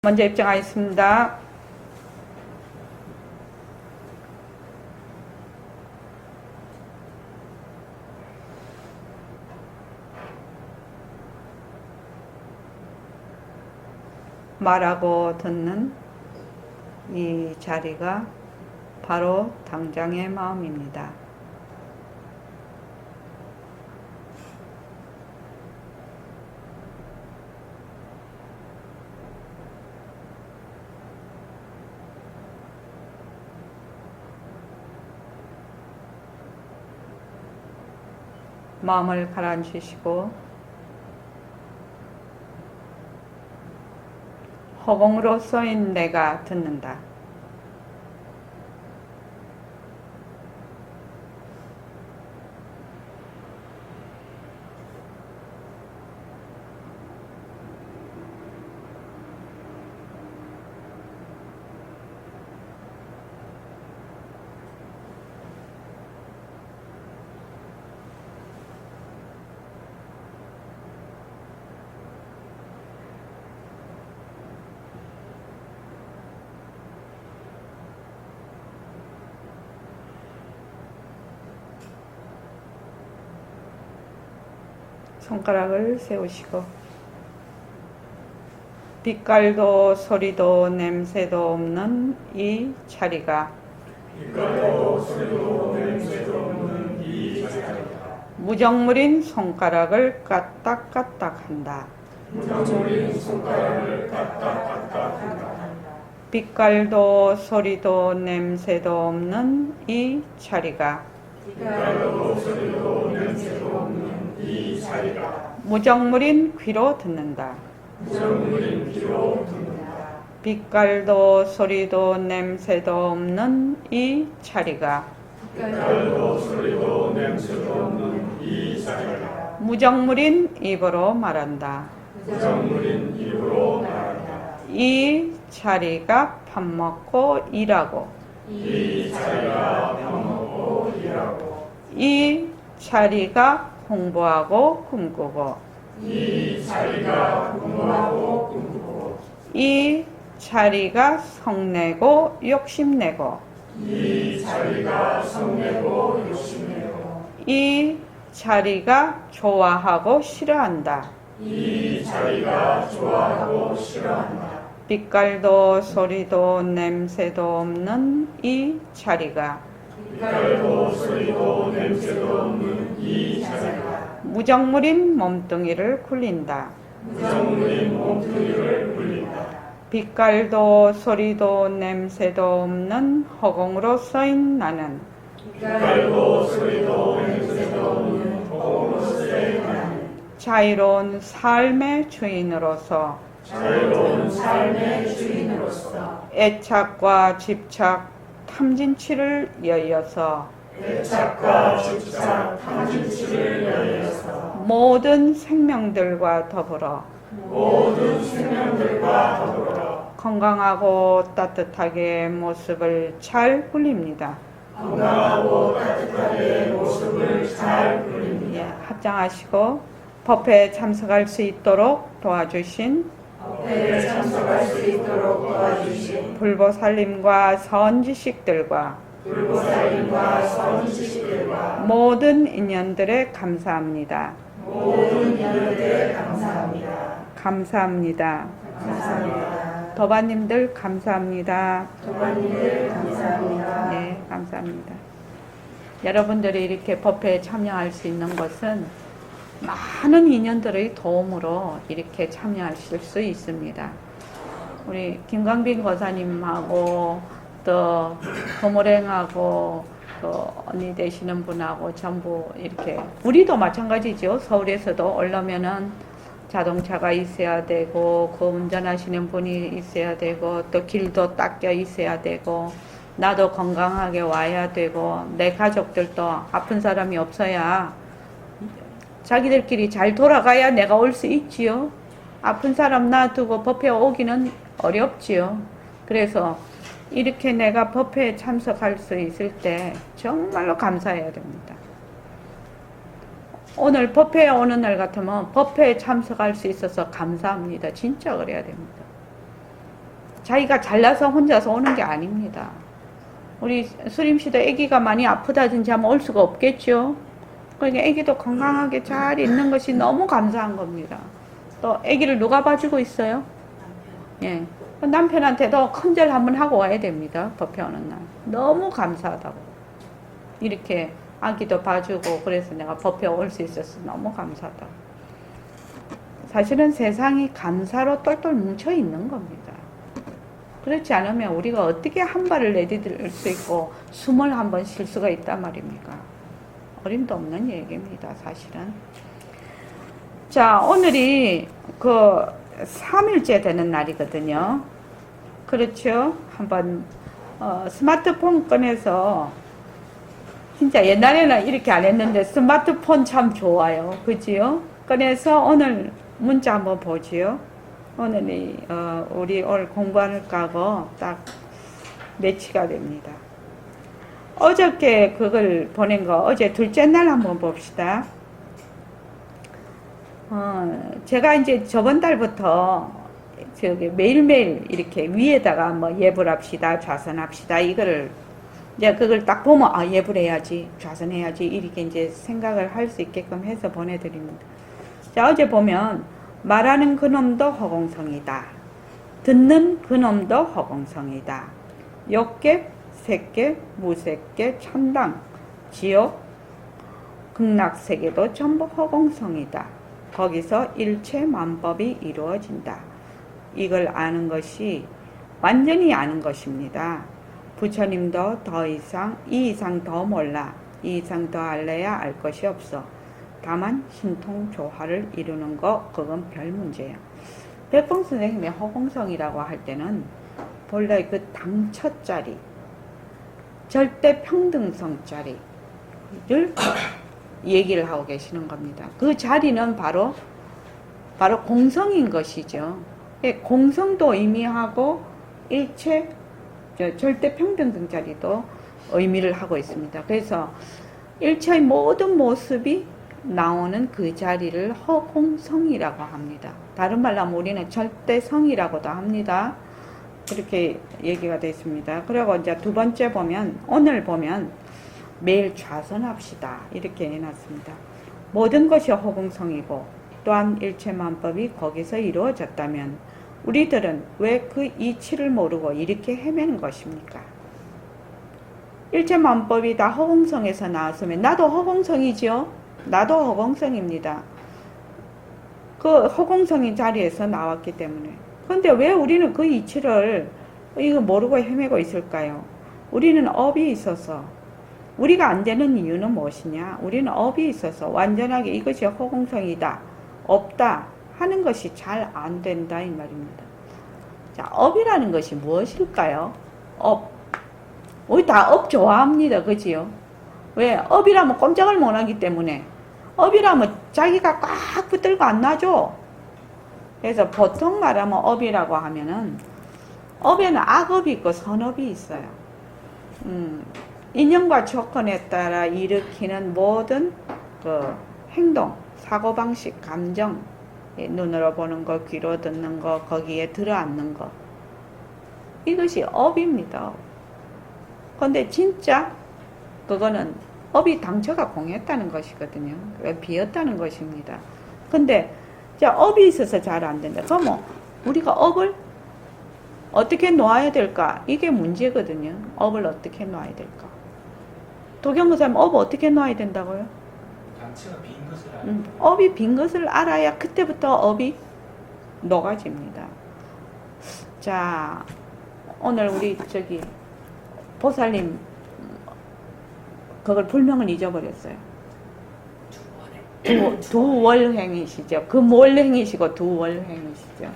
먼저 입장하겠습니다. 말하고 듣는 이 자리가 바로 당장의 마음입니다. 마음을 가라앉히시고 허공으로 쏘인 내가 듣는다. 손가락을 세우시고 빛깔도 소리도 냄새도 없는 이 자리가 무정물인 손가락을 까딱까딱한다. 빛깔도 소리도 냄새도 없는 이 자리가 무정물인 귀로 듣는다. 빛깔도 소리도 냄새도 없는 이 자리가 무정물인 입으로 말한다. 이 자리가 밥 먹고 일하고 이 자리가 공부하고 꿈꾸고 이 자리가 성내고 욕심내고 이 자리가 좋아하고 싫어한다. 빛깔도 소리도 냄새도 없는 이 자리가 무정물인 몸뚱이를 굴린다. 빛깔도 소리도 냄새도 없는 허공으로 쏘인 나는 자유로운 삶의 주인으로서 애착과 집착, 탐진치를 여의어서 모든 생명들과 더불어 건강하고 따뜻하게 모습을 잘 굴립니다. 합장하시고 법회에 참석할 수 있도록 도와주신 불보살님과 선지식들과 모든 인연들에 감사합니다. 감사합니다. 도바님들 감사합니다. 네, 감사합니다. 여러분들이 이렇게 법회에 참여할 수 있는 것은 많은 인연들의 도움으로 이렇게 참여하실 수 있습니다. 우리 김광빈 거사님하고 또 고모랭하고 또 언니 되시는 분하고 전부 이렇게 우리도 마찬가지죠. 서울에서도 오려면은 자동차가 있어야 되고 그 운전하시는 분이 있어야 되고 또 길도 닦여 있어야 되고 나도 건강하게 와야 되고 내 가족들도 아픈 사람이 없어야 자기들끼리 잘 돌아가야 내가 올 수 있지요. 아픈 사람 놔두고 법회에 오기는 어렵지요. 그래서 이렇게 내가 법회에 참석할 수 있을 때 정말로 감사해야 됩니다. 오늘 법회에 오는 날 같으면 법회에 참석할 수 있어서 감사합니다. 진짜 그래야 됩니다. 자기가 잘나서 혼자서 오는 게 아닙니다. 우리 수림씨도 아기가 많이 아프다든지 하면 올 수가 없겠죠. 그러니까 아기도 건강하게 잘 있는 것이 너무 감사한 겁니다. 또 아기를 누가 봐주고 있어요? 예. 남편한테도 큰절 한번 하고 와야 됩니다. 법회 오는 날. 너무 감사하다고. 이렇게 아기도 봐주고 그래서 내가 법회 올 수 있어서 너무 감사하다고. 사실은 세상이 감사로 똘똘 뭉쳐 있는 겁니다. 그렇지 않으면 우리가 어떻게 한 발을 내디딜 수 있고 숨을 한번 쉴 수가 있단 말입니까? 어림도 없는 얘기입니다, 사실은. 자, 오늘이 그 3일째 되는 날이거든요. 그렇죠? 한번 스마트폰 꺼내서 진짜 옛날에는 이렇게 안 했는데 스마트폰 참 좋아요. 그지요? 꺼내서 오늘 문자 한번 보지요. 오늘이 우리 오늘 공부할 까고 딱 매치가 됩니다. 어저께 그걸 보낸 거 어제 둘째 날 한번 봅시다. 제가 이제 저번 달부터 저기 매일매일 이렇게 위에다가 뭐 예불합시다, 좌선합시다 이거를 이제 그걸 딱 보면 아 예불 해야지, 좌선해야지 이렇게 이제 생각을 할 수 있게끔 해서 보내드립니다. 자, 어제 보면 말하는 그놈도 허공성이다. 듣는 그놈도 허공성이다. 욕계, 색계, 무색계, 천당, 지옥, 극락세계도 전부 허공성이다. 거기서 일체 만법이 이루어진다. 이걸 아는 것이 완전히 아는 것입니다. 부처님도 더 이상 이 이상 더 몰라. 이 이상 더 알래야 알 것이 없어. 다만 신통조화를 이루는 거 그건 별 문제야. 백봉 선생님의 허공성이라고 할 때는 본래 그 당처짜리 절대 평등성짜리를 얘기를 하고 계시는 겁니다. 그 자리는 바로 공성인 것이죠. 공성도 의미하고 일체 절대 평등성 자리도 의미를 하고 있습니다. 그래서 일체의 모든 모습이 나오는 그 자리를 허공성이라고 합니다. 다른 말로 하면 우리는 절대성이라고도 합니다. 그렇게 얘기가 되어 있습니다. 그리고 이제 두 번째 보면 오늘 보면 매일 좌선합시다 이렇게 해놨습니다. 모든 것이 허공성이고 또한 일체만법이 거기서 이루어졌다면 우리들은 왜 그 이치를 모르고 이렇게 헤매는 것입니까? 일체만법이 다 허공성에서 나왔으면 나도 허공성이지요? 나도 허공성입니다. 그 허공성인 자리에서 나왔기 때문에. 근데 왜 우리는 그 이치를 이거 모르고 헤매고 있을까요? 우리는 업이 있어서. 우리가 안 되는 이유는 무엇이냐? 우리는 업이 있어서 완전하게 이것이 허공성이다, 없다 하는 것이 잘 안 된다 이 말입니다. 자, 업이라는 것이 무엇일까요? 업. 우리 다 업 좋아합니다. 그지요? 왜? 업이라면 꼼짝을 못 하기 때문에. 업이라면 자기가 꽉 붙들고 안 놔줘. 그래서 보통 말하면 업이라고 하면은 업에는 악업이 있고 선업이 있어요. 인연과 조건에 따라 일으키는 모든 그 행동, 사고방식, 감정, 눈으로 보는 거, 귀로 듣는 거, 거기에 들어앉는 거. 이것이 업입니다. 근데 진짜 그거는 업이 당처가 공했다는 것이거든요. 비었다는 것입니다. 근데 자, 업이 있어서 잘 안 된다. 그러면 우리가 업을 어떻게 놓아야 될까? 이게 문제거든요. 업을 어떻게 놓아야 될까? 도경무사님 업 어떻게 놓아야 된다고요? 당처가 빈 것을 알아야 업이 빈 것을 알아야 그때부터 업이 녹아집니다. 자, 오늘 우리 저기 보살님 그걸 불명을 잊어버렸어요. 두월행이시죠. 금월행이시고 두월행이시죠.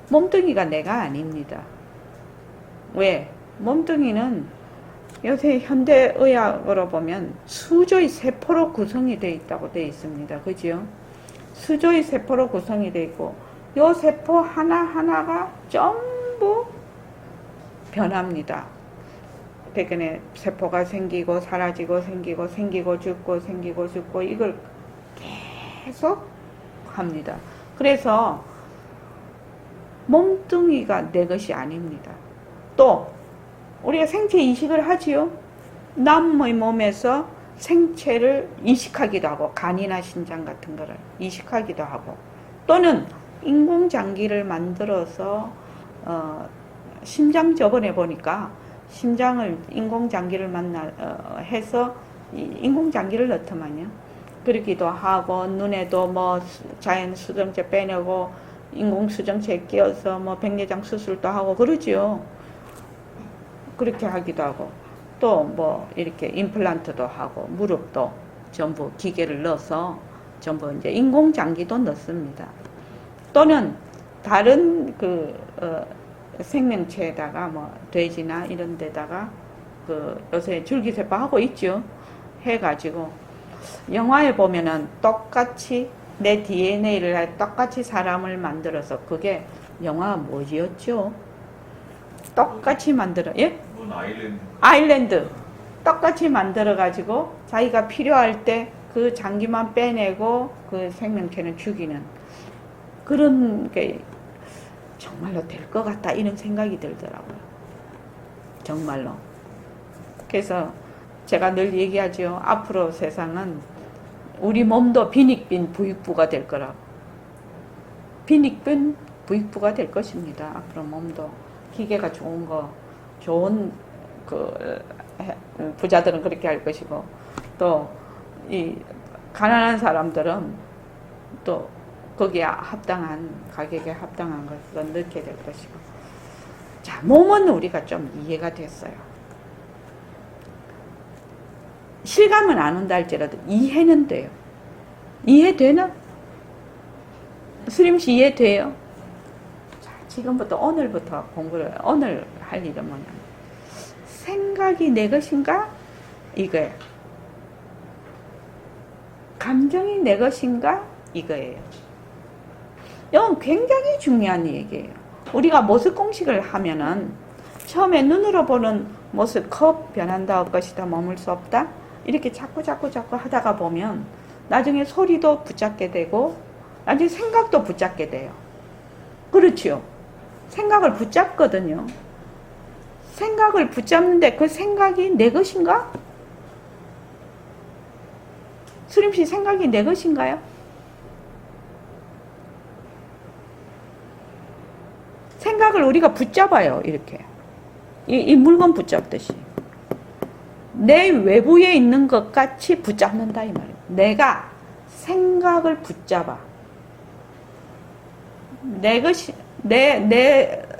몸뚱이가 내가 아닙니다. 왜? 몸뚱이는 요새 현대의학으로 보면 수조의 세포로 구성이 되어 있다고 되어 있습니다. 그죠? 수조의 세포로 구성이 되어 있고 요 세포 하나하나가 전부 변합니다. 백근에 세포가 생기고 사라지고 생기고 생기고 죽고 생기고 죽고 이걸 계속 합니다. 그래서 몸뚱이가 내 것이 아닙니다. 또 우리가 생체 이식을 하지요. 남의 몸에서 생체를 이식하기도 하고 간이나 신장 같은 거를 이식하기도 하고 또는 인공장기를 만들어서 심장 저번에 보니까 심장을 인공장기를 해서 인공장기를 넣더만요. 그러기도 하고 눈에도 뭐 자연 수정제 빼내고 인공 수정제 끼워서 뭐 백내장 수술도 하고 그러지요. 그렇게 하기도 하고 또 뭐 이렇게 임플란트도 하고 무릎도 전부 기계를 넣어서 전부 이제 인공장기도 넣습니다. 또는 다른 생명체에다가 뭐 돼지나 이런 데다가 요새 줄기세포 하고 있죠. 해가지고 영화에 보면은 똑같이 내 DNA를 똑같이 사람을 만들어서 그게 영화 뭐지였죠? 똑같이 만들어 예? 아일랜드 똑같이 만들어 가지고 자기가 필요할 때 그 장기만 빼내고 그 생명체는 죽이는 그런 게 정말로 될 것 같다 이런 생각이 들더라고요. 정말로. 그래서 제가 늘 얘기하죠. 앞으로 세상은 우리 몸도 빈익빈 부익부가 될 거라고. 빈익빈 부익부가 될 것입니다. 앞으로 몸도 기계가 좋은 부자들은 그렇게 할 것이고 또 이 가난한 사람들은 또 거기에 합당한 가격에 합당한 것을 넣게 될 것이고. 자, 몸은 우리가 좀 이해가 됐어요. 실감은 안 온다 할지라도 이해는 돼요. 이해되나? 스님씨 이해돼요? 자, 지금부터 오늘부터 오늘 할 일은 뭐냐면 생각이 내 것인가? 이거예요. 감정이 내 것인가? 이거예요. 이건 굉장히 중요한 얘기예요. 우리가 모습 공식을 하면은 처음에 눈으로 보는 모습, 컵 변한다 할 것이다 머물 수 없다 이렇게 자꾸 하다가 보면 나중에 소리도 붙잡게 되고 나중에 생각도 붙잡게 돼요. 그렇지요. 생각을 붙잡거든요. 생각을 붙잡는데 그 생각이 내 것인가? 수림씨 생각이 내 것인가요? 생각을 우리가 붙잡아요. 이렇게 이 물건 붙잡듯이 내 외부에 있는 것 같이 붙잡는다 이 말이에요. 내가 생각을 붙잡아. 내 것이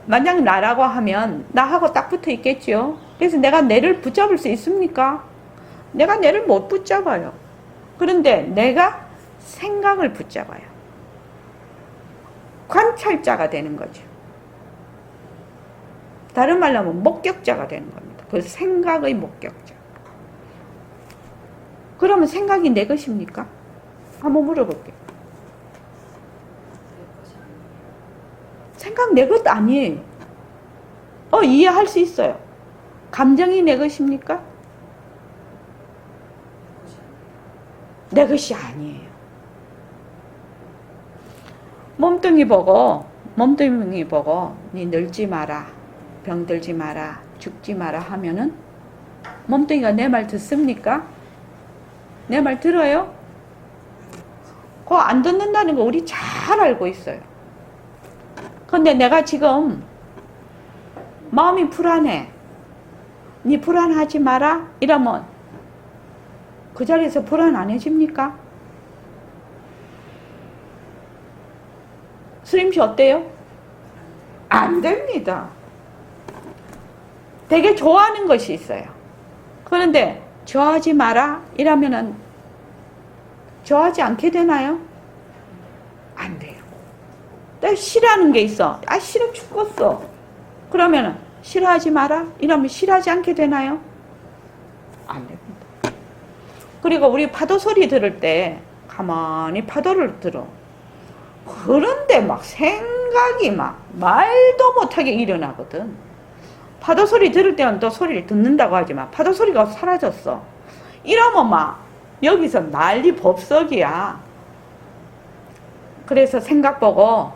만약 나라고 하면 나하고 딱 붙어 있겠죠. 그래서 내가 내를 붙잡을 수 있습니까? 내가 내를 못 붙잡아요. 그런데 내가 생각을 붙잡아요. 관찰자가 되는 거죠. 다른 말로 하면 목격자가 되는 겁니다. 그 생각의 목격자. 그러면 생각이 내 것입니까? 한번 물어볼게요. 생각 내 것 아니에요. 이해할 수 있어요. 감정이 내 것입니까? 내 것이 아니에요. 몸뚱이 보고 니 늙지 마라, 병들지 마라, 죽지 마라 하면은 몸뚱이가 내 말 듣습니까? 내 말 들어요? 그거 안 듣는다는 거 우리 잘 알고 있어요. 근데 내가 지금 마음이 불안해. 니 불안하지 마라? 이러면 그 자리에서 불안 안 해집니까? 스님씨 어때요? 안 됩니다. 되게 좋아하는 것이 있어요. 그런데 좋아하지 마라? 이러면은 좋아하지 않게 되나요? 안 돼요. 나 싫어하는 게 있어. 싫어 죽겠어. 그러면은 싫어하지 마라? 이러면 싫어하지 않게 되나요? 안 됩니다. 그리고 우리 파도 소리 들을 때 가만히 파도를 들어. 그런데 막 생각이 막 말도 못하게 일어나거든. 파도 소리 들을 때는 또 소리를 듣는다고 하지만 파도 소리가 사라졌어. 이러면 막 여기서 난리 법석이야. 그래서 생각 보고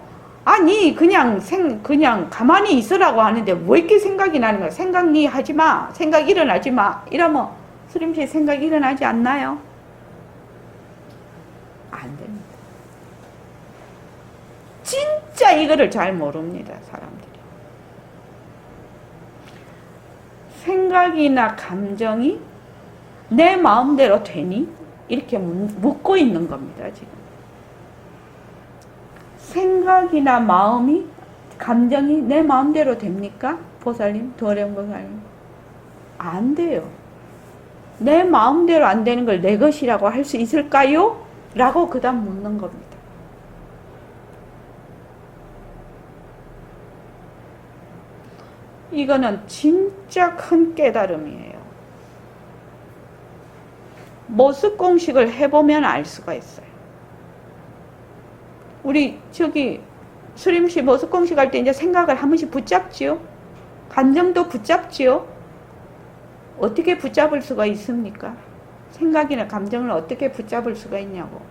아니 그냥 가만히 있으라고 하는데 왜 이렇게 생각이 나는 거야? 생각이 하지 마. 생각 일어나지 마. 이러면 수림씨 생각 일어나지 않나요? 안 됩니다. 진짜 이거를 잘 모릅니다, 사람들이. 생각이나 감정이 내 마음대로 되니? 이렇게 묻고 있는 겁니다, 지금. 생각이나 마음이, 감정이 내 마음대로 됩니까? 보살님, 도령 보살님. 안 돼요. 내 마음대로 안 되는 걸 내 것이라고 할 수 있을까요? 라고 그 다음 묻는 겁니다. 이거는 진짜 큰 깨달음이에요. 모습 공식을 해보면 알 수가 있어요. 우리 수림씨 모습 공식 할 때 이제 생각을 한 번씩 붙잡지요? 감정도 붙잡지요? 어떻게 붙잡을 수가 있습니까? 생각이나 감정을 어떻게 붙잡을 수가 있냐고.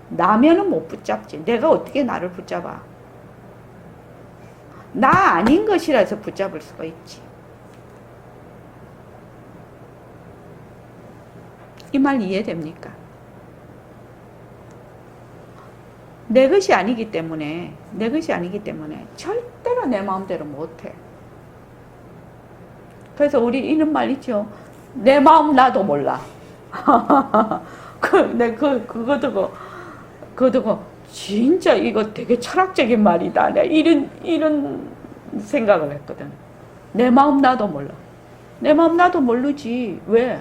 나면은 못 붙잡지. 내가 어떻게 나를 붙잡아? 나 아닌 것이라서 붙잡을 수가 있지. 이 말 이해됩니까? 내 것이 아니기 때문에 절대로 내 마음대로 못해. 그래서 우리 이런 말 있죠. 내 마음 나도 몰라. 그거 듣고 진짜 이거 되게 철학적인 말이다. 내가 이런 생각을 했거든. 내 마음 나도 몰라. 내 마음 나도 모르지. 왜?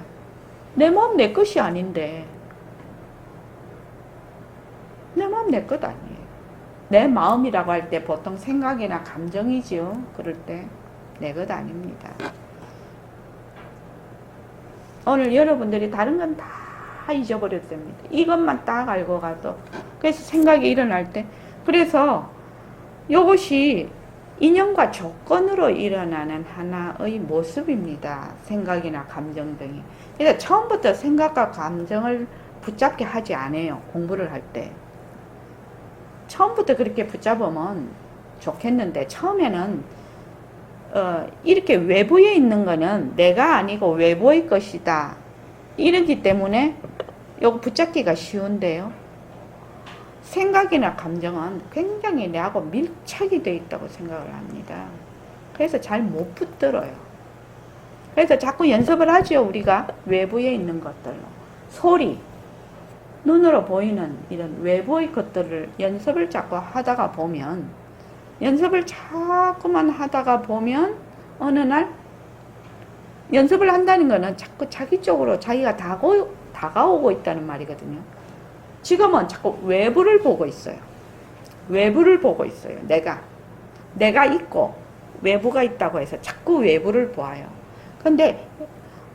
내 마음 내 것이 아닌데. 내 마음 내 것 아니에요. 내 마음이라고 할 때 보통 생각이나 감정이지요. 그럴 때 내 것 아닙니다. 오늘 여러분들이 다른 건 다 잊어버렸답니다. 이것만 딱 알고 가도. 그래서 생각이 일어날 때, 그래서 이것이 인연과 조건으로 일어나는 하나의 모습입니다. 생각이나 감정 등이. 그래서 처음부터 생각과 감정을 붙잡게 하지 않아요. 공부를 할 때. 처음부터 그렇게 붙잡으면 좋겠는데, 처음에는 이렇게 외부에 있는 거는 내가 아니고 외부의 것이다. 이러기 때문에 요거 붙잡기가 쉬운데요. 생각이나 감정은 굉장히 내하고 밀착이 되어 있다고 생각을 합니다. 그래서 잘 못 붙들어요. 그래서 자꾸 연습을 하죠, 우리가. 외부에 있는 것들로. 소리, 눈으로 보이는 이런 외부의 것들을 연습을 자꾸 하다가 보면, 연습을 자꾸만 하다가 보면 어느 날 연습을 한다는 거는 자꾸 자기 쪽으로 자기가 다가오고 있다는 말이거든요. 지금은 자꾸 외부를 보고 있어요. 외부를 보고 있어요. 내가 있고 외부가 있다고 해서 자꾸 외부를 보아요. 근데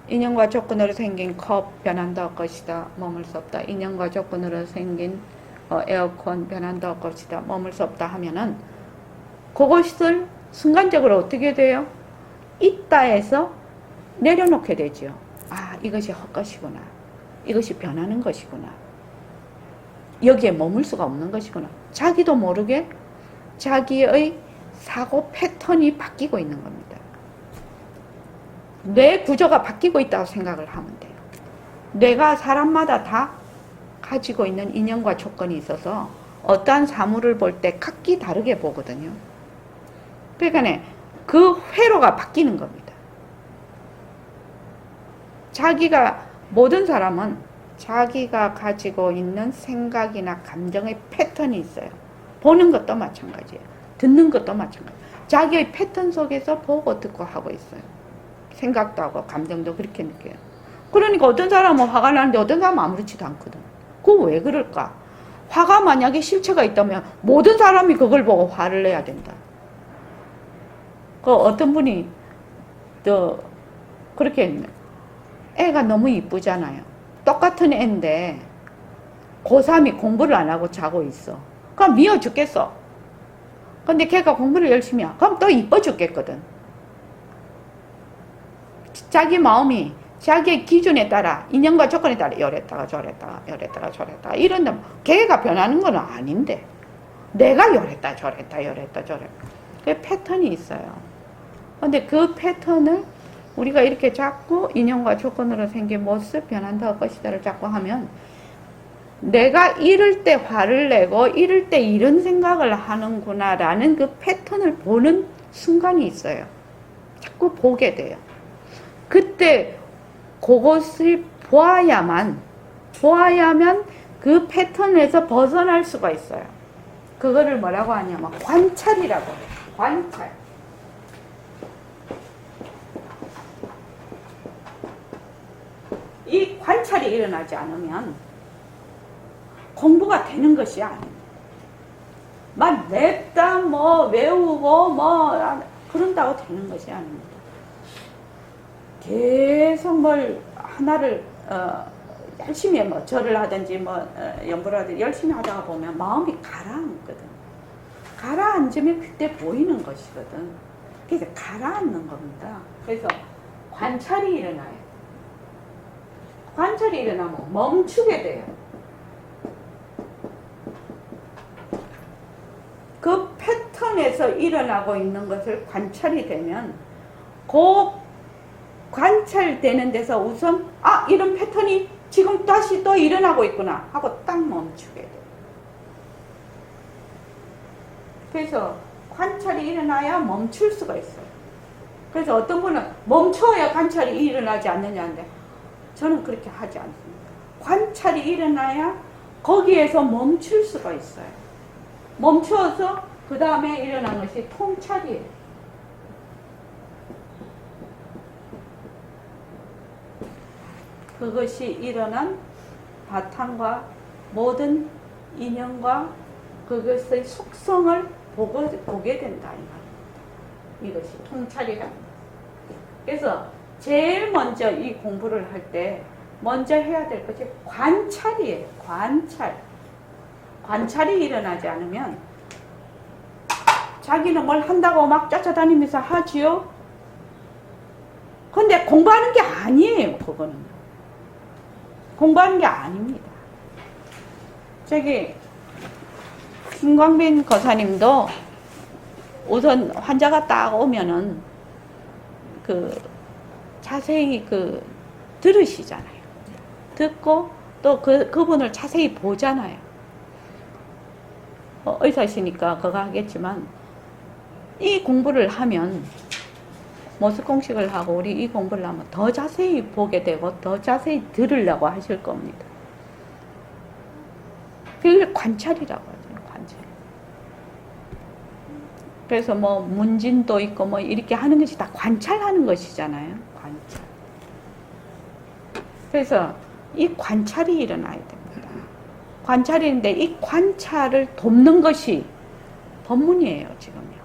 인연과 조건으로 생긴 컵 변한다 할 것이다. 머물 수 없다. 인연과 조건으로 생긴 에어컨 변한다 할 것이다. 머물 수 없다 하면은 그것을 순간적으로 어떻게 돼요? 있다 해서 내려놓게 되죠. 아, 이것이 헛것이구나. 이것이 변하는 것이구나. 여기에 머물 수가 없는 것이구나. 자기도 모르게 자기의 사고 패턴이 바뀌고 있는 겁니다. 뇌 구조가 바뀌고 있다고 생각을 하면 돼요. 뇌가 사람마다 다 가지고 있는 인연과 조건이 있어서 어떠한 사물을 볼 때 각기 다르게 보거든요. 그러니까 그 회로가 바뀌는 겁니다. 모든 사람은 자기가 가지고 있는 생각이나 감정의 패턴이 있어요. 보는 것도 마찬가지예요. 듣는 것도 마찬가지예요. 자기의 패턴 속에서 보고 듣고 하고 있어요. 생각도 하고 감정도 그렇게 느껴요. 그러니까 어떤 사람은 화가 나는데 어떤 사람은 아무렇지도 않거든. 그거 왜 그럴까? 화가 만약에 실체가 있다면 모든 사람이 그걸 보고 화를 내야 된다. 어떤 분이 또 그렇게 했네. 애가 너무 이쁘잖아요. 똑같은 애인데 고3이 공부를 안 하고 자고 있어. 그럼 미워 죽겠어. 근데 걔가 공부를 열심히 해. 그럼 또 이뻐 죽겠거든. 자기 마음이 자기의 기준에 따라 인연과 조건에 따라 이랬다가 저랬다가 이런다면 걔가 변하는 건 아닌데 내가 요랬다 저랬다 요랬다 저랬다. 그 패턴이 있어요. 근데 그 패턴을 우리가 이렇게 자꾸 인연과 조건으로 생긴 모습 변한다 할 것이다를 자꾸 하면 내가 이럴 때 화를 내고 이럴 때 이런 생각을 하는구나 라는 그 패턴을 보는 순간이 있어요. 자꾸 보게 돼요. 그때 그것을 보아야만 그 패턴에서 벗어날 수가 있어요. 그거를 뭐라고 하냐면 관찰이라고 해요. 관찰. 이 관찰이 일어나지 않으면 공부가 되는 것이 아닙니다. 막 냈다 뭐 외우고 뭐 그런다고 되는 것이 아닙니다. 계속 뭘 하나를 열심히 뭐 절을 하든지 뭐 연구를 하든지 열심히 하다가 보면 마음이 가라앉거든. 가라앉으면 그때 보이는 것이거든. 그래서 가라앉는 겁니다. 그래서 관찰이 일어나요. 관찰이 일어나면 멈추게 돼요. 그 패턴에서 일어나고 있는 것을 관찰이 되면 그 관찰되는 데서 우선 이런 패턴이 지금 다시 또 일어나고 있구나 하고 딱 멈추게 돼요. 그래서 관찰이 일어나야 멈출 수가 있어요. 그래서 어떤 분은 멈춰야 관찰이 일어나지 않느냐는데 저는 그렇게 하지 않습니다. 관찰이 일어나야 거기에서 멈출 수가 있어요. 멈춰서 그 다음에 일어난 것이 통찰이에요. 그것이 일어난 바탕과 모든 인연과 그것의 속성을 보게 된다 이 말입니다. 이것이 통찰이랍니다. 그래서 제일 먼저 이 공부를 할 때 먼저 해야 될 것이 관찰이에요. 관찰이 일어나지 않으면 자기는 뭘 한다고 막 쫓아다니면서 하지요. 근데 공부하는 게 아니에요. 그거는 공부하는 게 아닙니다. 저기 김광빈 거사님도 우선 환자가 딱 오면은 자세히 들으시잖아요. 듣고 또 그분을 자세히 보잖아요. 의사시니까 그거 하겠지만 이 공부를 하면 모습공식을 하고 우리 이 공부를 하면 더 자세히 보게 되고 더 자세히 들으려고 하실 겁니다. 그걸 관찰이라고 하죠. 관찰. 그래서 뭐 문진도 있고 뭐 이렇게 하는 것이 다 관찰하는 것이잖아요. 관찰. 그래서 이 관찰이 일어나야 됩니다. 관찰인데 이 관찰을 돕는 것이 법문이에요. 지금요.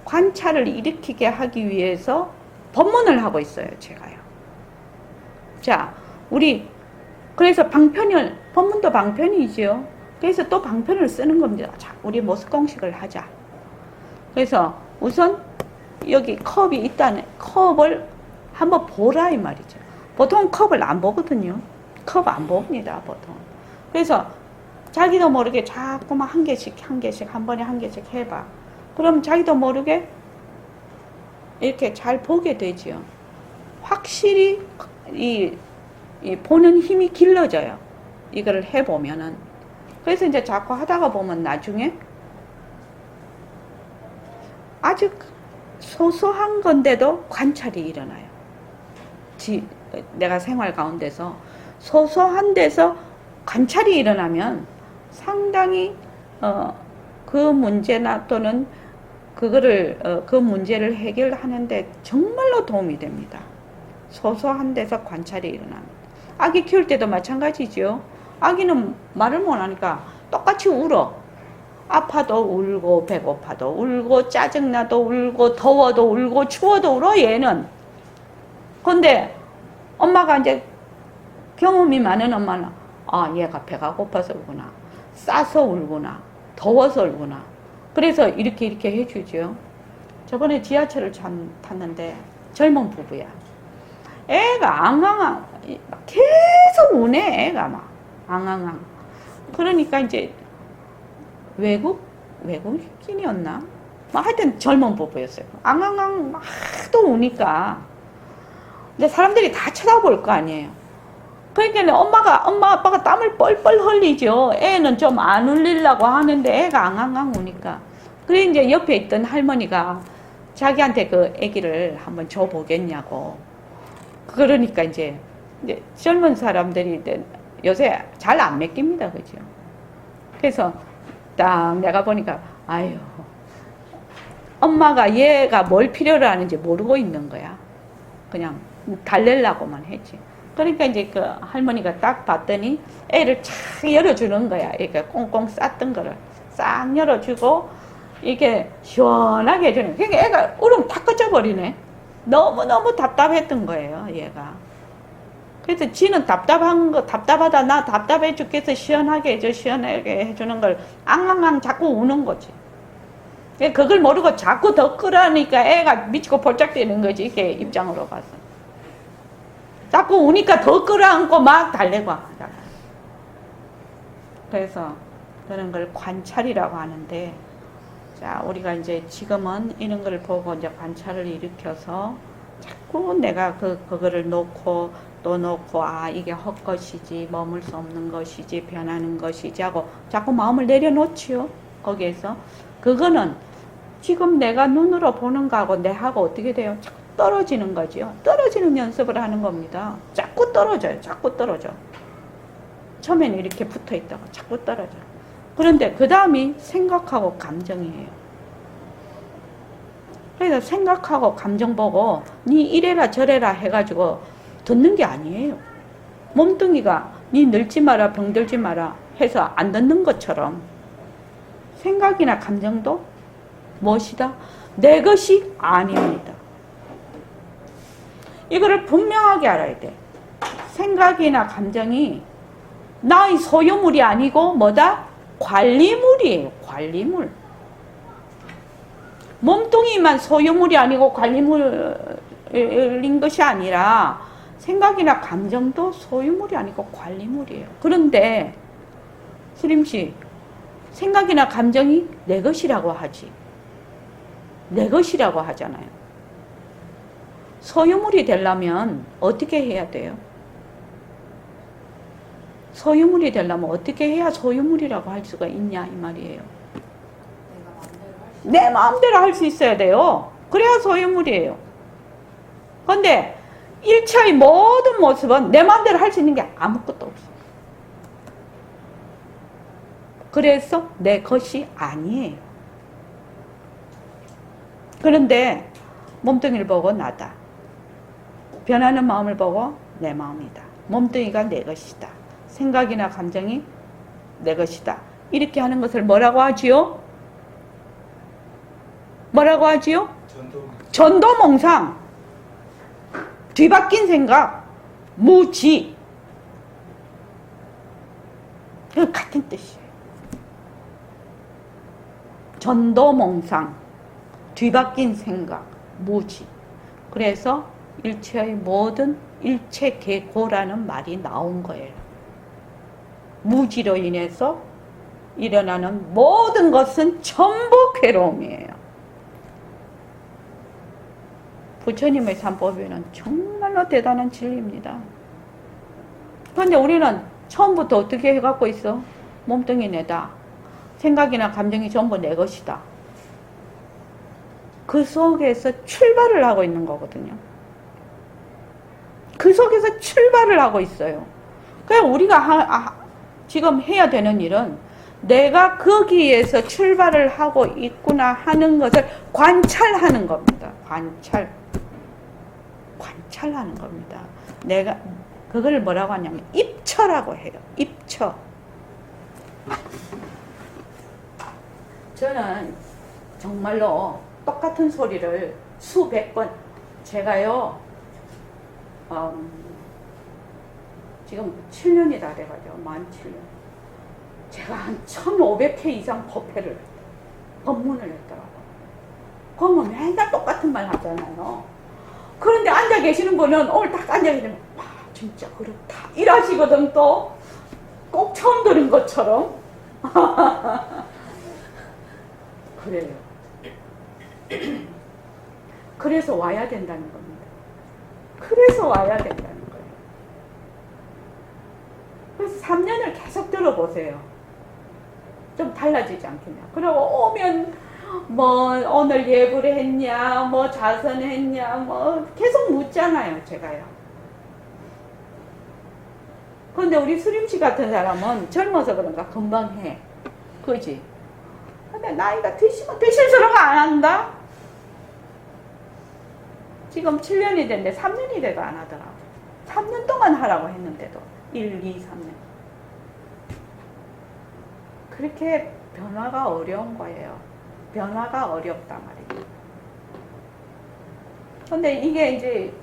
관찰을 일으키게 하기 위해서 법문을 하고 있어요. 제가요. 자, 그래서 법문도 방편이지요. 그래서 또 방편을 쓰는 겁니다. 자, 우리 모습공식을 하자. 그래서 우선 여기 컵이 있다는 컵을 한번 보라 이 말이죠. 보통 컵을 안 보거든요. 컵 안 봅니다. 보통. 그래서 자기도 모르게 자꾸만 한 개씩 한 번에 한 개씩 해봐. 그럼 자기도 모르게 이렇게 잘 보게 되지요. 확실히 이 보는 힘이 길러져요. 이거를 해보면은. 그래서 이제 자꾸 하다가 보면 나중에 아주 소소한 건데도 관찰이 일어나요. 내가 생활 가운데서 소소한 데서 관찰이 일어나면 상당히 그 문제나 또는 그 문제를 해결하는데 정말로 도움이 됩니다. 소소한 데서 관찰이 일어납니다. 아기 키울 때도 마찬가지죠. 아기는 말을 못하니까 똑같이 울어. 아파도 울고 배고파도 울고 짜증나도 울고 더워도 울고 추워도 울어 얘는. 근데 엄마가 이제 경험이 많은 엄마는 얘가 배가 고파서 울구나, 싸서 울구나, 더워서 울구나. 그래서 이렇게 해주죠. 저번에 지하철을 탔는데 젊은 부부야. 애가 앙앙앙 계속 우네. 애가 막 앙앙앙. 그러니까 이제 외국 외국인이었나? 뭐 하여튼 젊은 부부였어요. 앙앙앙 하도 우니까. 근데 사람들이 다 쳐다볼 거 아니에요. 그러니까 엄마 아빠가 땀을 뻘뻘 흘리죠. 애는 좀 안 흘리려고 하는데 애가 앙앙앙 우니까. 그래 이제 옆에 있던 할머니가 자기한테 그 아기를 한번 줘보겠냐고. 그러니까 이제 젊은 사람들이 요새 잘 안 맡깁니다. 그죠? 그래서 딱 내가 보니까 아유 엄마가 얘가 뭘 필요로 하는지 모르고 있는 거야. 그냥 달래려고만 했지. 그러니까 이제 그 할머니가 딱 봤더니 애를 착 열어주는 거야. 이렇게 꽁꽁 쌌던 거를 싹 열어주고 이게 시원하게 해주는 거야. 그러니까 애가 울음 탁 꺼져버리네. 너무너무 답답했던 거예요, 얘가. 그래서 지는 답답하다, 나 답답해 죽겠어, 시원하게 해줘, 시원하게 해주는 걸 앙앙앙 자꾸 우는 거지. 그걸 모르고 자꾸 더 끄라니까 애가 미치고 볼짝 뛰는 거지, 이게 입장으로 봐서. 자꾸 우니까 더 끌어안고 막 달래고 하잖아. 그래서 그런 걸 관찰이라고 하는데, 자, 우리가 이제 지금은 이런 걸 보고 이제 관찰을 일으켜서 자꾸 내가 그거를 놓고 또 놓고, 아, 이게 헛것이지, 머물 수 없는 것이지, 변하는 것이지 하고 자꾸 마음을 내려놓지요. 거기에서. 그거는 지금 내가 눈으로 보는 거하고 내하고 어떻게 돼요? 자꾸 떨어지는 거지요. 떨어지는 연습을 하는 겁니다. 자꾸 떨어져요. 자꾸 떨어져. 처음에는 이렇게 붙어 있다가 자꾸 떨어져. 그런데 그 다음이 생각하고 감정이에요. 그래서 생각하고 감정 보고 니 이래라 저래라 해가지고 듣는 게 아니에요. 몸뚱이가 니 늙지 마라 병들지 마라 해서 안 듣는 것처럼 생각이나 감정도 무엇이다? 내 것이 아닙니다. 이거를 분명하게 알아야 돼. 생각이나 감정이 나의 소유물이 아니고 뭐다? 관리물이에요. 관리물. 몸뚱이만 소유물이 아니고 관리물인 것이 아니라 생각이나 감정도 소유물이 아니고 관리물이에요. 그런데 스림씨, 생각이나 감정이 내 것이라고 하지. 내 것이라고 하잖아요. 소유물이 되려면 어떻게 해야 돼요? 소유물이 되려면 어떻게 해야 소유물이라고 할 수가 있냐 이 말이에요. 내 마음대로 할 수 있어야 돼요. 그래야 소유물이에요. 그런데 일체의 모든 모습은 내 마음대로 할 수 있는 게 아무것도 없어. 그래서 내 것이 아니에요. 그런데 몸뚱이를 보고 나다. 변하는 마음을 보고 내 마음이다. 몸뚱이가 내 것이다. 생각이나 감정이 내 것이다. 이렇게 하는 것을 뭐라고 하지요? 뭐라고 하지요? 전도몽상. 뒤바뀐 생각. 무지. 그 같은 뜻이에요. 전도몽상. 뒤바뀐 생각. 무지. 그래서 일체의 모든 일체계고라는 말이 나온 거예요. 무지로 인해서 일어나는 모든 것은 전부 괴로움이에요. 부처님의 삼법에는 정말로 대단한 진리입니다. 그런데 우리는 처음부터 어떻게 해갖고 있어? 몸뚱이 내다. 생각이나 감정이 전부 내 것이다. 그 속에서 출발을 하고 있는 거거든요. 그 속에서 출발을 하고 있어요. 그러니까 우리가 지금 해야 되는 일은 내가 거기에서 출발을 하고 있구나 하는 것을 관찰하는 겁니다. 관찰하는 겁니다. 내가 그걸 뭐라고 하냐면 입처라고 해요. 입처. 저는 정말로 똑같은 소리를 수백 번 제가요 지금 7년이 다 돼가지고 만 7년 제가 한 1500회 이상 법문을 했더라고요. 그러면 맨날 똑같은 말 하잖아요. 그런데 앉아 계시는 분은 오늘 딱 앉아 계시면 와 진짜 그렇다 이러시거든. 또 꼭 처음 들은 것처럼 그래요. 그래서 와야 된다는 겁니다. 그래서 와야 된다는 거예요. 그래서 3년을 계속 들어보세요. 좀 달라지지 않겠냐. 그리고 오면 뭐 오늘 예불 했냐, 뭐 자선했냐, 뭐 계속 묻잖아요, 제가요. 근데 우리 수림씨 같은 사람은 젊어서 그런가 금방 해. 그지? 근데 나이가 드실수록 안 한다? 지금 7년이 됐는데 3년이 돼도 안 하더라고. 3년 동안 하라고 했는데도 1, 2, 3년. 그렇게 변화가 어려운 거예요. 변화가 어렵단 말이에요. 근데 이게 이제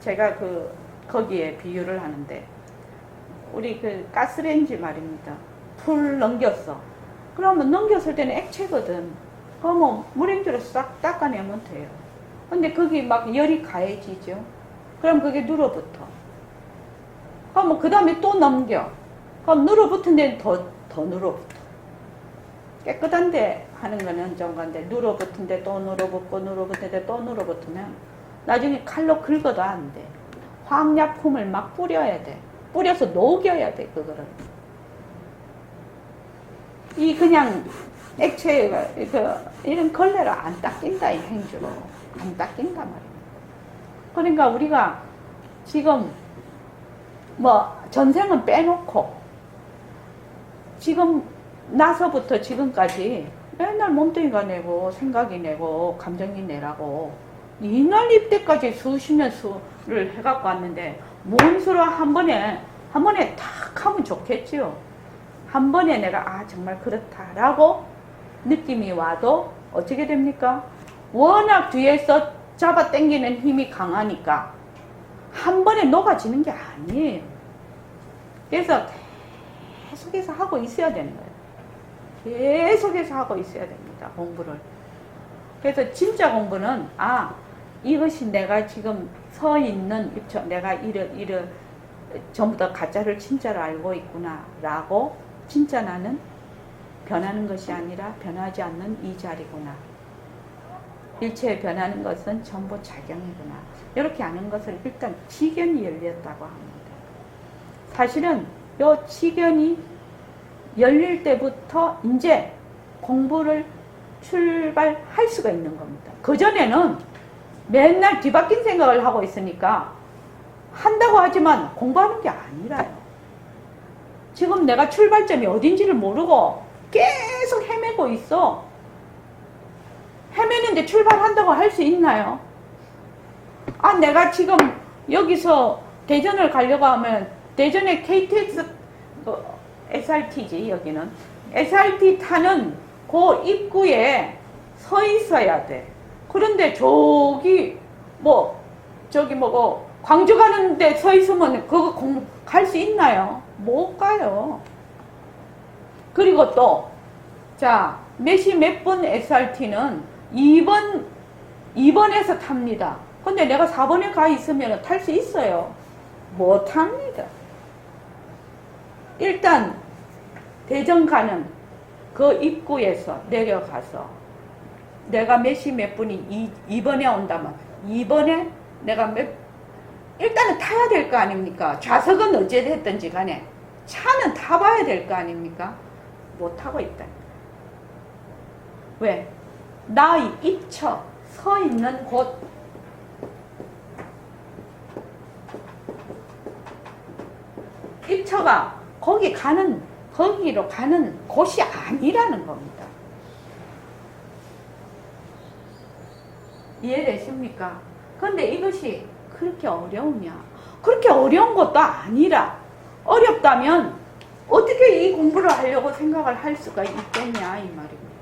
제가 거기에 비유를 하는데 우리 가스레인지 말입니다. 풀 넘겼어. 그러면 넘겼을 때는 액체거든. 그러면 물행주로 싹 닦아내면 돼요. 근데 거기 막 열이 가해지죠. 그럼 그게 눌어붙어. 그러면 그 다음에 또 넘겨. 그럼 눌어붙은 데는 더 눌어붙어. 깨끗한데 하는 거는 좀 건데 눌어붙은 데 또 눌어붙고 눌어붙은 데 또 눌어붙으면 나중에 칼로 긁어도 안 돼. 화학약품을 막 뿌려야 돼. 뿌려서 녹여야 돼, 그거를. 이 그냥 액체가 이런 걸레로 안 닦인다, 이 행주로. 안 닦인단 말이에요. 그러니까 우리가 지금 뭐 전생은 빼놓고 지금 나서부터 지금까지 맨날 몸뚱이가 내고 생각이 내고 감정이 내라고 이날 때까지 수십 년 수를 해갖고 왔는데 뭔 수로 한 번에 탁 하면 좋겠지요. 한 번에 내가 정말 그렇다라고 느낌이 와도 어떻게 됩니까? 워낙 뒤에서 잡아 당기는 힘이 강하니까 한 번에 녹아지는 게 아니에요. 그래서 계속해서 하고 있어야 되는 거예요. 계속해서 하고 있어야 됩니다. 공부를. 그래서 진짜 공부는 이것이 내가 지금 서 있는 입처 내가 전부 다 가짜를 진짜로 알고 있구나 라고 진짜 나는 변하는 것이 아니라 변하지 않는 이 자리구나. 일체에 변하는 것은 전부 작용이구나. 이렇게 아는 것을 일단 지견이 열렸다고 합니다. 사실은 이 지견이 열릴 때부터 이제 공부를 출발할 수가 있는 겁니다. 그전에는 맨날 뒤바뀐 생각을 하고 있으니까 한다고 하지만 공부하는 게 아니라요. 지금 내가 출발점이 어딘지를 모르고 계속 헤매고 있어. 헤매는데 출발한다고 할 수 있나요? 내가 지금 여기서 대전을 가려고 하면 대전에 KTX SRT지 여기는 SRT 타는 그 입구에 서 있어야 돼. 그런데 저기 광주 가는데 서 있으면 그거 갈 수 있나요? 못 가요. 그리고 또 몇시 몇 분 SRT는 2번에서 탑니다. 근데 내가 4번에 가 있으면 탈 수 있어요? 못 탑니다. 일단 대전 가는 그 입구에서 내려가서 내가 몇 시 몇 분이 2번에 온다면 2번에 내가 일단은 타야 될 거 아닙니까? 좌석은 어찌됐든지 간에 차는 타봐야 될 거 아닙니까? 못 타고 있다. 왜? 나 입처 서 있는 곳 입처가 거기로 가는 곳이 아니라는 겁니다. 이해되십니까? 근데 이것이 그렇게 어려우냐? 그렇게 어려운 것도 아니라 어렵다면 어떻게 이 공부를 하려고 생각을 할 수가 있겠냐 이 말입니다.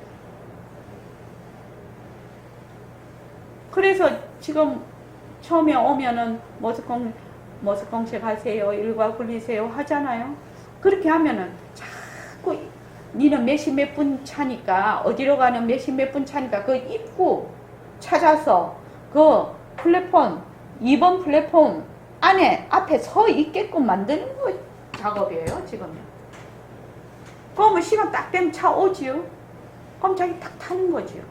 그래서 지금 처음에 오면은 머스공식 하세요, 일과 굴리세요 하잖아요. 그렇게 하면은 자꾸 니는 몇 시 몇 분 차니까 어디로 가는 몇 시 몇 분 차니까 그 입구 찾아서 그 플랫폼 2번 플랫폼 안에 앞에 서 있게끔 만드는 거 작업이에요 지금요. 그러면 시간 딱 되면 차 오지요. 꼼짝이 탁 타는 거지요.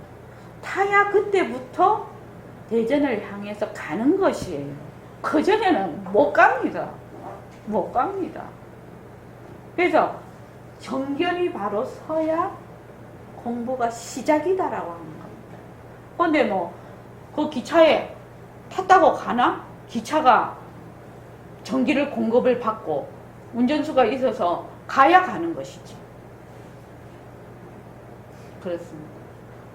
타야 그때부터 대전을 향해서 가는 것이에요. 그전에는 못 갑니다. 못 갑니다. 그래서 정견이 바로 서야 공부가 시작이다라고 하는 겁니다. 근데 뭐, 그 기차에 탔다고 가나? 기차가 전기를 공급을 받고 운전수가 있어서 가야 가는 것이지. 그렇습니다.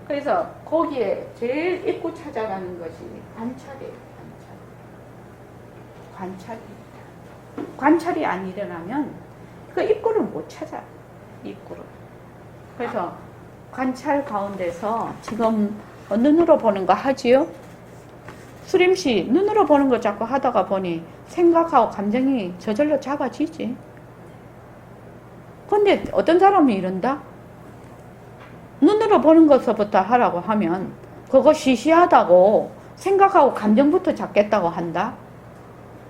그래서 거기에 제일 입구 찾아가는 것이 관찰이에요. 관찰입니다. 관찰이 안 일어나면 그 입구를 못 찾아요. 입구를. 그래서 관찰 가운데서 지금 눈으로 보는 거 하지요? 수림씨 눈으로 보는 거 자꾸 하다가 보니 생각하고 감정이 저절로 작아지지. 근데 어떤 사람이 이런다? 눈으로 보는 것부터 하라고 하면 그거 시시하다고 생각하고 감정부터 잡겠다고 한다?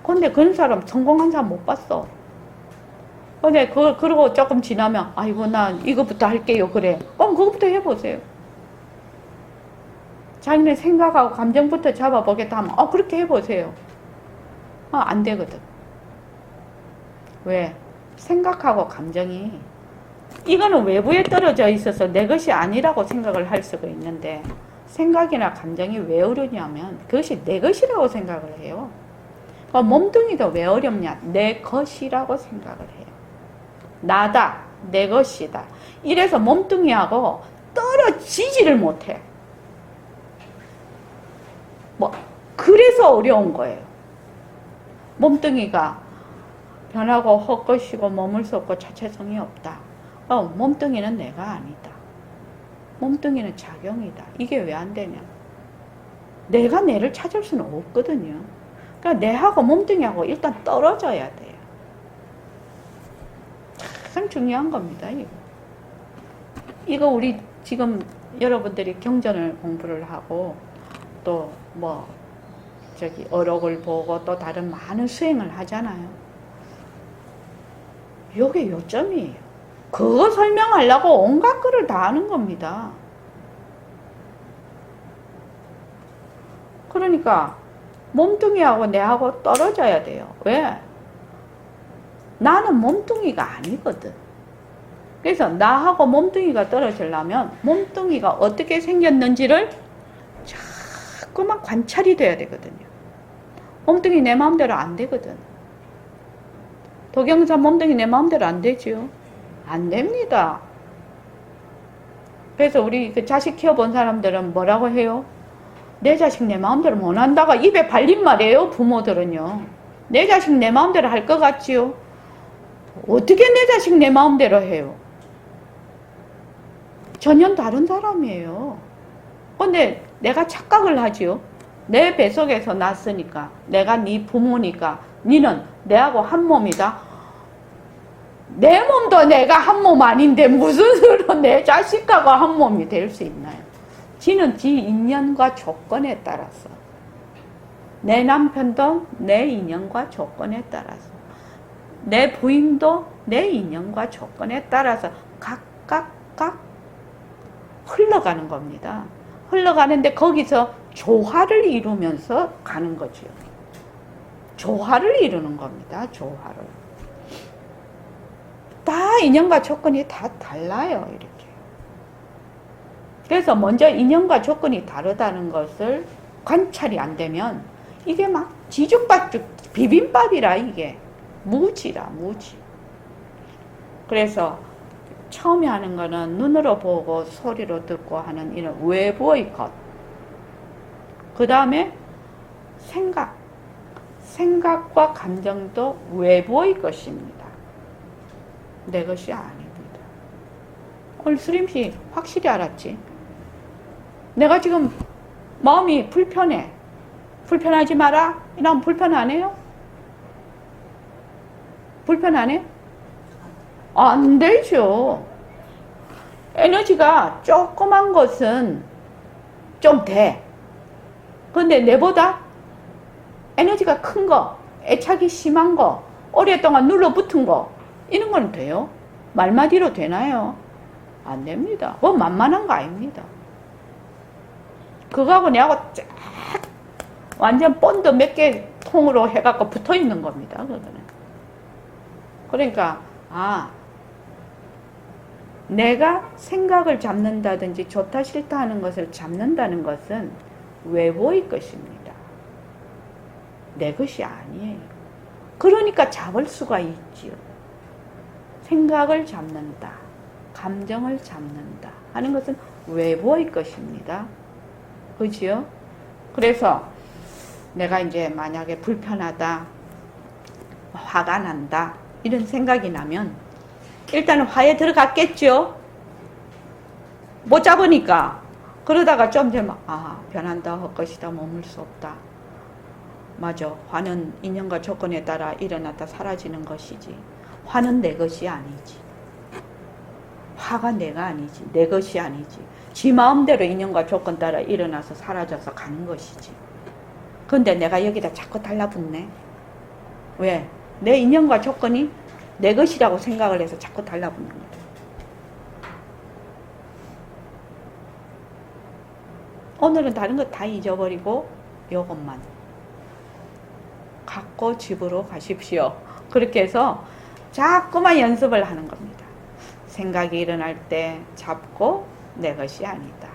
근데 그런 사람 성공한 사람 못 봤어. 근데 그러고 조금 지나면 아이고 난 이거부터 할게요 그래. 그럼 그거부터 해보세요. 자기네 생각하고 감정부터 잡아보겠다 하면 그렇게 해보세요. 안 되거든. 왜? 생각하고 감정이 이거는 외부에 떨어져 있어서 내 것이 아니라고 생각을 할 수가 있는데 생각이나 감정이 왜 어려냐면 그것이 내 것이라고 생각을 해요. 몸뚱이도 왜 어렵냐? 내 것이라고 생각을 해요. 나다, 내 것이다. 이래서 몸뚱이하고 떨어지지를 못해. 그래서 어려운 거예요. 몸뚱이가 변하고 헛것이고 머물 수 없고 자체성이 없다. 몸뚱이는 내가 아니다. 몸뚱이는 작용이다. 이게 왜 안 되냐? 내가 내를 찾을 수는 없거든요. 그러니까 내하고 몸뚱이하고 일단 떨어져야 돼요. 참 중요한 겁니다. 이거 우리 지금 여러분들이 경전을 공부를 하고 또 어록을 보고 또 다른 많은 수행을 하잖아요. 요게 요점이에요. 그거 설명하려고 온갖 거를 다 하는 겁니다. 그러니까 몸뚱이하고 내하고 떨어져야 돼요. 왜? 나는 몸뚱이가 아니거든. 그래서 나하고 몸뚱이가 떨어지려면 몸뚱이가 어떻게 생겼는지를 자꾸만 관찰이 돼야 되거든요. 몸뚱이 내 마음대로 안 되거든. 도경사 몸뚱이 내 마음대로 안 되지요. 안 됩니다. 그래서 우리 그 자식 키워본 사람들은 뭐라고 해요? 내 자식 내 마음대로 못 한다가 입에 발린 말이에요. 부모들은요. 내 자식 내 마음대로 할 것 같지요? 어떻게 내 자식 내 마음대로 해요? 전혀 다른 사람이에요. 근데 내가 착각을 하지요. 내 뱃속에서 났으니까 내가 네 부모니까 니는 내하고 한 몸이다. 내 몸도 내가 한 몸 아닌데 무슨 수로 내 자식하고 한 몸이 될 수 있나요? 지는 지 인연과 조건에 따라서 내 남편도 내 인연과 조건에 따라서 내 부인도 내 인연과 조건에 따라서 각각 흘러가는 겁니다. 흘러가는데 거기서 조화를 이루면서 가는 거죠. 조화를 이루는 겁니다. 조화를. 다 인연과 조건이 다 달라요. 이렇게. 그래서 먼저 인연과 조건이 다르다는 것을 관찰이 안 되면 이게 막 지죽박죽 비빔밥이라 이게 무지라 무지. 그래서 처음에 하는 거는 눈으로 보고 소리로 듣고 하는 이런 외부의 것. 그 다음에 생각과 감정도 외부의 것입니다. 내 것이 아닙니다. 오늘 수림씨 확실히 알았지? 내가 지금 마음이 불편해. 불편하지 마라. 이러면 불편 안 해요? 불편 안 해? 안 되죠. 에너지가 조그만 것은 좀 돼. 근데 내보다 에너지가 큰 거, 애착이 심한 거, 오랫동안 눌러붙은 거, 이런 건 돼요? 말마디로 되나요? 안 됩니다. 뭐 만만한 거 아닙니다. 그거하고 내하고 쫙 완전 본드 몇 개 통으로 해갖고 붙어 있는 겁니다. 그거는. 그러니까 내가 생각을 잡는다든지 좋다 싫다 하는 것을 잡는다는 것은 외부의 것입니다. 내 것이 아니에요. 그러니까 잡을 수가 있지요. 생각을 잡는다, 감정을 잡는다 하는 것은 외부의 것입니다. 그지요? 그래서 내가 이제 만약에 불편하다, 화가 난다 이런 생각이 나면 일단은 화에 들어갔겠죠. 못 잡으니까. 그러다가 좀 되면 변한다, 헛것이다, 머물 수 없다. 맞아. 화는 인연과 조건에 따라 일어났다 사라지는 것이지. 화는 내 것이 아니지. 화가 내가 아니지. 내 것이 아니지. 지 마음대로 인연과 조건 따라 일어나서 사라져서 가는 것이지. 근데 내가 여기다 자꾸 달라붙네. 왜? 내 인연과 조건이 내 것이라고 생각을 해서 자꾸 달라붙는 거야. 오늘은 다른 거 다 잊어버리고 요것만 갖고 집으로 가십시오. 그렇게 해서 자꾸만 연습을 하는 겁니다. 생각이 일어날 때 잡고 내 것이 아니다.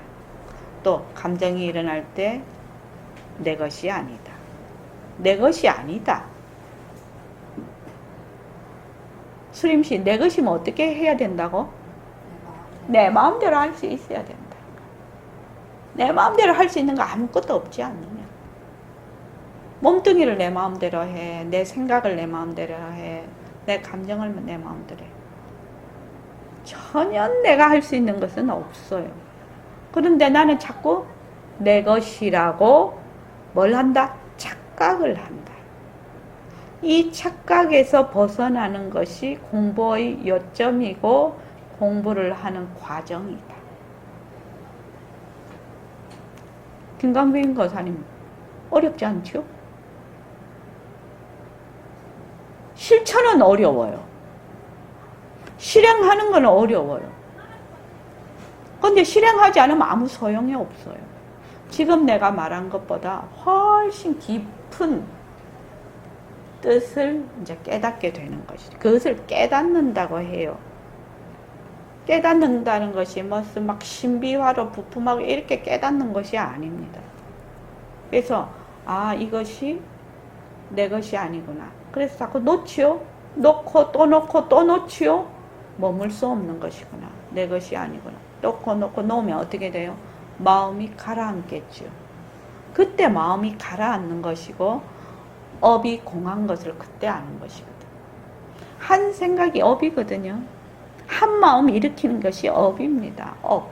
또 감정이 일어날 때 내 것이 아니다. 내 것이 아니다. 수림씨, 내 것이면 어떻게 해야 된다고? 내 마음대로 할 수 있어야 된다. 내 마음대로 할 수 있는 거 아무것도 없지 않느냐. 몸뚱이를 내 마음대로 해. 내 생각을 내 마음대로 해. 내 감정을 내 마음대로 해. 전혀 내가 할 수 있는 것은 없어요. 그런데 나는 자꾸 내 것이라고 뭘 한다? 착각을 한다. 이 착각에서 벗어나는 것이 공부의 요점이고 공부를 하는 과정이다. 김강빈 거사님, 어렵지 않죠? 실천은 어려워요. 실행하는 건 어려워요. 근데 실행하지 않으면 아무 소용이 없어요. 지금 내가 말한 것보다 훨씬 깊은 뜻을 이제 깨닫게 되는 것이죠. 그것을 깨닫는다고 해요. 깨닫는다는 것이 무슨 막 신비화로 부품하고 이렇게 깨닫는 것이 아닙니다. 그래서 이것이 내 것이 아니구나. 그래서 자꾸 놓지요. 놓고 또 놓고 또 놓지요. 머물 수 없는 것이구나. 내 것이 아니구나. 놓고 놓으면 어떻게 돼요? 마음이 가라앉겠죠. 그때 마음이 가라앉는 것이고 업이 공한 것을 그때 아는 것이거든. 한 생각이 업이거든요. 한 마음 일으키는 것이 업입니다. 업.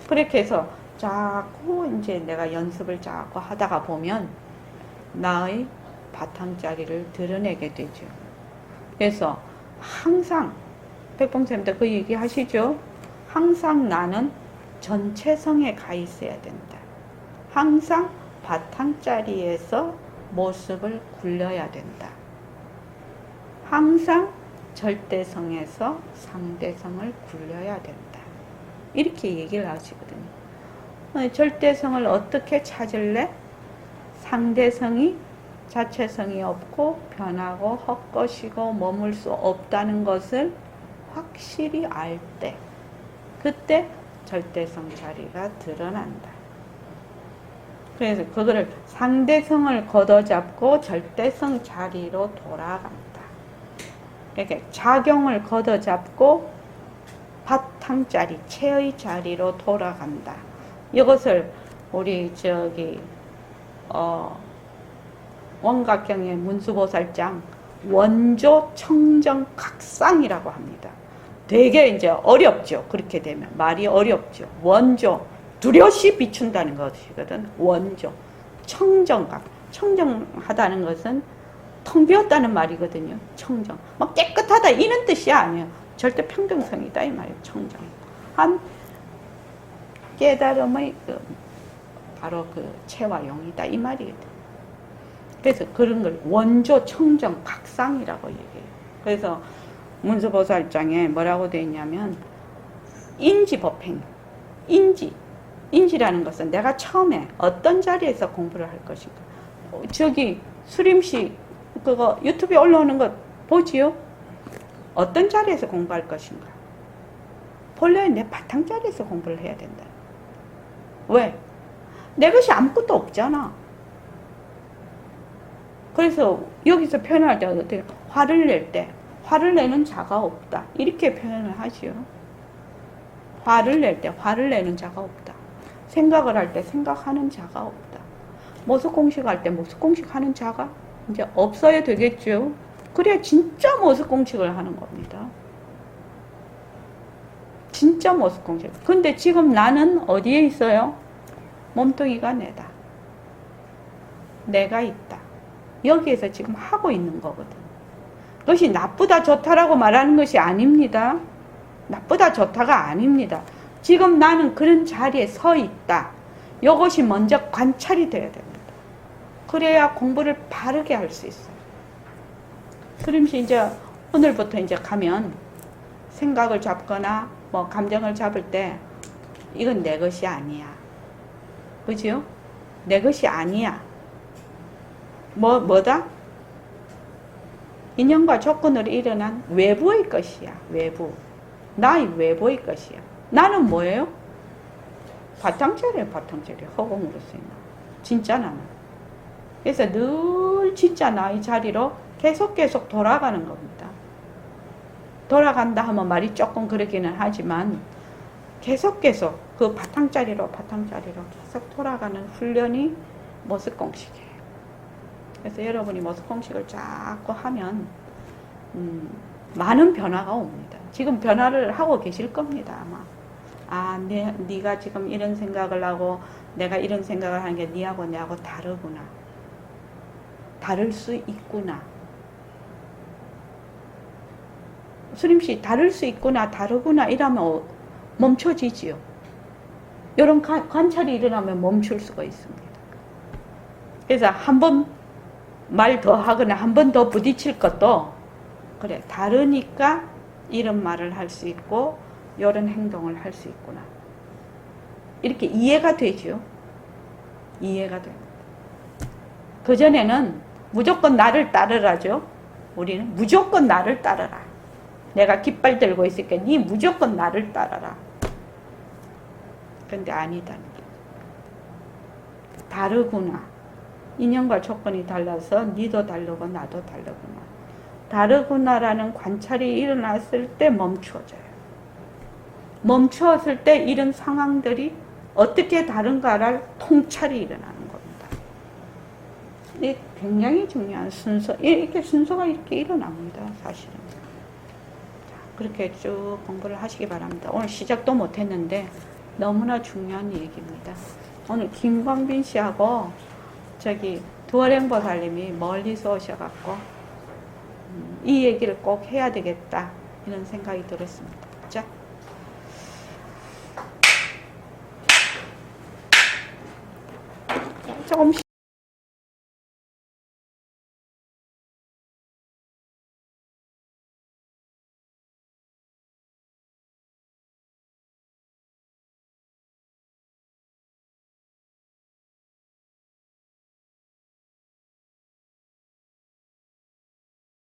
그렇게 해서 자꾸 이제 내가 연습을 자꾸 하다가 보면 나의 바탕자리를 드러내게 되죠. 그래서 항상 백봉쌤도 그 얘기 하시죠. 항상 나는 전체성에 가 있어야 된다. 항상 바탕자리에서 모습을 굴려야 된다. 항상 절대성에서 상대성을 굴려야 된다. 이렇게 얘기를 하시거든요. 절대성을 어떻게 찾을래? 상대성이 자체성이 없고 변하고 헛것이고 머물 수 없다는 것을 확실히 알 때, 그때 절대성 자리가 드러난다. 그래서 그거를 상대성을 걷어잡고 절대성 자리로 돌아간다. 이렇게 작용을 걷어잡고 바탕자리, 체의 자리로 돌아간다. 이것을 우리 원각경의 문수보살장 원조 청정 각상이라고 합니다. 되게 이제 어렵죠. 그렇게 되면 말이 어렵죠. 원조, 두려시 비춘다는 것이거든. 원조, 청정각, 청정하다는 것은 텅 비었다는 말이거든요. 청정, 막 깨끗하다 이런 뜻이 아니에요. 절대 평등성이다 이 말이에요. 청정, 한 깨달음의 바로 그 체화용이다 이 말이거든. 그래서 그런 걸 원조 청정 각상이라고 얘기해요. 그래서 문수보살장에 뭐라고 되어 있냐면 인지법행, 인지라는 것은 내가 처음에 어떤 자리에서 공부를 할 것인가. 저기 수림씨 그거 유튜브에 올라오는 거 보지요? 어떤 자리에서 공부할 것인가. 본래 내 바탕 자리에서 공부를 해야 된다. 왜? 내 것이 아무것도 없잖아. 그래서 여기서 표현할 때 어떻게 화를 낼 때 화를 내는 자가 없다. 이렇게 표현을 하지요. 화를 낼 때 화를 내는 자가 없다. 생각을 할 때 생각하는 자가 없다. 모습공식할 때 모습공식하는 자가 이제 없어야 되겠죠. 그래야 진짜 모습공식을 하는 겁니다. 진짜 모습공식. 근데 지금 나는 어디에 있어요? 몸뚱이가 내다. 내가 있다. 여기에서 지금 하고 있는 거거든. 그것이 나쁘다 좋다라고 말하는 것이 아닙니다. 나쁘다 좋다가 아닙니다. 지금 나는 그런 자리에 서 있다. 이것이 먼저 관찰이 돼야 됩니다. 그래야 공부를 바르게 할 수 있어요. 수림씨 이제 오늘부터 이제 가면 생각을 잡거나 뭐 감정을 잡을 때 이건 내 것이 아니야. 그죠? 내 것이 아니야. 뭐다? 인연과 조건으로 일어난 외부의 것이야. 외부. 나의 외부의 것이야. 나는 뭐예요? 바탕자리야. 바탕자리. 허공으로서 있는. 진짜 나는. 그래서 늘 진짜 나의 자리로 계속 돌아가는 겁니다. 돌아간다 하면 말이 조금 그러기는 하지만 계속 그 바탕자리로 계속 돌아가는 훈련이 모습공식이에요. 그래서 여러분이 모습공식을 자꾸 하면 많은 변화가 옵니다. 지금 변화를 하고 계실 겁니다. 아마 네가 지금 이런 생각을 하고 내가 이런 생각을 하는 게 네하고 내하고 다르구나. 다를 수 있구나. 수림씨 다를 수 있구나 다르구나 이러면 멈춰지지요. 이런 관찰이 일어나면 멈출 수가 있습니다. 그래서 한 번 말 더 하거나 한 번 더 부딪힐 것도 그래 다르니까 이런 말을 할 수 있고 이런 행동을 할 수 있구나. 이렇게 이해가 되죠. 이해가 됩니다. 그전에는 무조건 나를 따르라죠. 우리는 무조건 나를 따르라. 내가 깃발 들고 있으니까 네 무조건 나를 따라라. 근데 아니다. 다르구나. 인연과 조건이 달라서 니도 다르고 나도 다르구나. 다르구나라는 관찰이 일어났을 때 멈춰져요. 멈추었을 때 이런 상황들이 어떻게 다른가를 통찰이 일어나는 겁니다. 이게 굉장히 중요한 순서. 이렇게 순서가 이렇게 일어납니다. 사실은. 그렇게 쭉 공부를 하시기 바랍니다. 오늘 시작도 못했는데 너무나 중요한 얘기입니다. 오늘 김광빈 씨하고 저기 두어랭보살님이 멀리서 오셔갖고 이 얘기를 꼭 해야 되겠다 이런 생각이 들었습니다. 자, 조금씩